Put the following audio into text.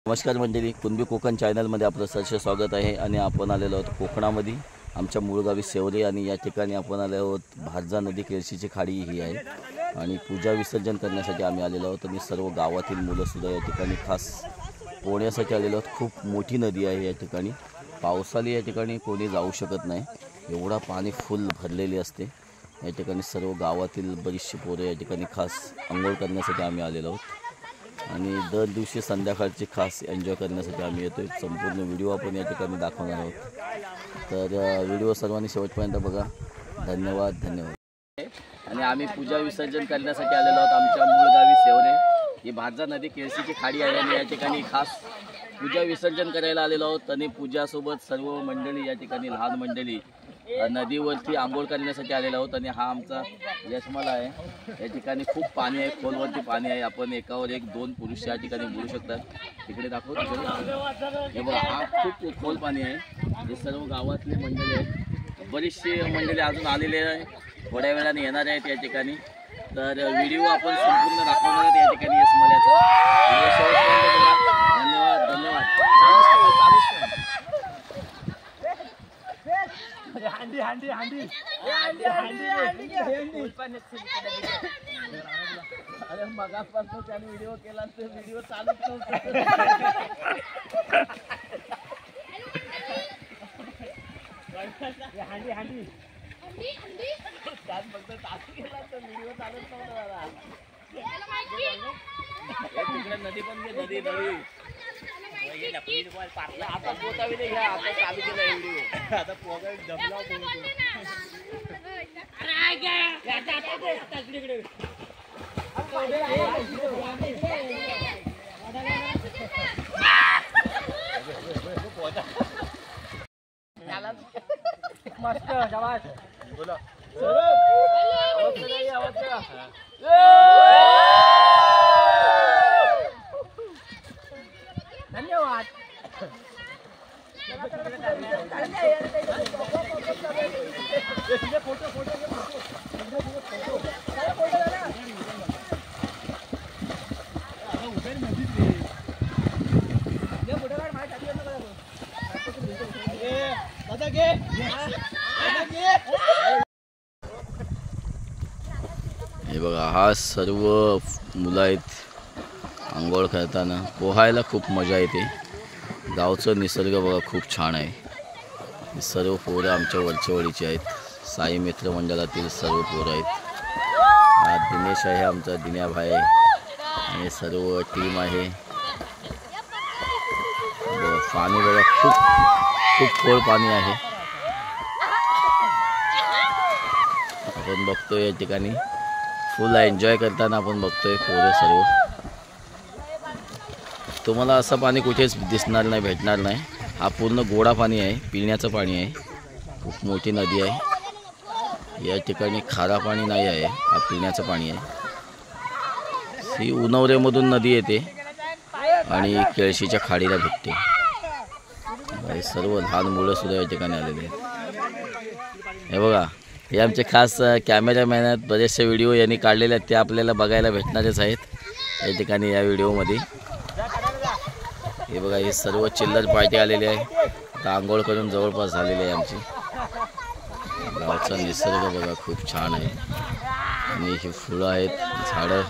नमस्कार मंडळी, कुणबी कोकण चॅनलमध्ये आपलं सहर्ष स्वागत आहे. आणि आपण आलेलो आहोत कोकणामध्ये आमच्या मूळ गावी सेवरे. आणि या ठिकाणी आपण आलो आहोत भारजा नदी केळशीची खाडी ही आहे आणि पूजा विसर्जन करण्यासाठी आम्ही आलेलो आहोत. आणि सर्व गावातील मुलंसुद्धा या ठिकाणी खास पोहण्यासाठी आलेलो आहोत. खूप मोठी नदी आहे या ठिकाणी. पावसाळी या ठिकाणी कोणी जाऊ शकत नाही, एवढा पाणी फुल भरलेली असते. या ठिकाणी सर्व गावातील बरीचशी पोरं या ठिकाणी खास अंघोळ करण्यासाठी आम्ही आलेलो आहोत. आणि दर दिवशी संध्याकाळची खास एन्जॉय करण्यासाठी आम्ही येतो. संपूर्ण व्हिडिओ आपण या ठिकाणी दाखवणार आहोत. तर व्हिडिओ सर्वांनी शेवटपर्यंत बघा. धन्यवाद. आणि आम्ही पूजा विसर्जन करण्यासाठी आलेलो आहोत आमच्या मूळ गावी सेवरे. ही भारजा नदी केळशीची खाडी आहे आणि या ठिकाणी खास पूजा विसर्जन करायला आलेलो आहोत. आणि पूजासोबत सर्व मंडळी या ठिकाणी लहान मंडळी नदीवरती आंघोळ करण्यासाठी आलेलो आहोत. आणि हा आमचा यशमाला आहे. या ठिकाणी खूप पाणी आहे, खोलवरती पाणी आहे. आपण एकावर एक 2 पुरुष या ठिकाणी बुडू शकतात. तिकडे दाखवतो हे बघा, हा खूप खोल पाणी आहे. हे सर्व गावातले मंडळी आहेत, बरीचशी मंडळी अजून आलेले आहे, थोड्या वेळाने येणार आहेत या ठिकाणी. तर व्हिडिओ आपण संपूर्ण दाखवणार आहेत या ठिकाणी यशमाल्याचा. धन्यवाद. अरे मगापासून त्याने व्हिडिओ केला तर व्हिडिओ चालूच नव्हता. त्यात फक्त चालू केला तर व्हिडिओ चालूच नव्हता. तिकडे नदी पण नदी आता पोचावी नाही घ्या. आता चालू केला व्हिडिओ. आता पोगा जमला मस्त. शाबाश. बोला धन्यवाद. हे बघा, हा सर्व मुलं आहेत. आंघोळ करताना पोहायला खूप मजा येते. गावचं निसर्ग बघा खूप छान आहे. हे सर्व पोरं आमच्या वरचेवाडीचे आहेत. साई मित्र मंडळातील सर्व पोरं आहेत. हा दिनेश आहे, आमचा दिन्याभाई आणि सर्व टीम आहे. पाणी बघा, खूप खोल पाणी आहे. आपण बघतोय या ठिकाणी फुल एन्जॉय करताना आपण बघतोय पोरं सर्व. तुम्हाला असं पाणी कुठेच दिसणार नाही, भेटणार नाही. हा पूर्ण गोडा पाणी आहे, पिण्याचं पाणी आहे. खूप मोठी नदी आहे. या ठिकाणी खारा पाणी नाही आहे, हा पिण्याचं पाणी आहे. ही उन्हवरेमधून नदी येते आणि केळशीच्या खाडीला भेटते. हे सर्व लहान मुलं सुद्धा या ठिकाणी आलेले आहेत. हे बघा, हे आमचे खास कॅमेरामॅन आहेत. बरेचसे व्हिडिओ यांनी काढलेले आहेत, ते आपल्याला बघायला भेटणारच आहेत या ठिकाणी या व्हिडिओमध्ये. हे बघा, हे सर्व चिल्लर पार्टी आलेली आहे. आता आंघोळ करून जवळपास झालेली आहे आमची. गावचा निसर्ग बघा खूप छान आहे. आणि ही फुलं आहेत, झाडं.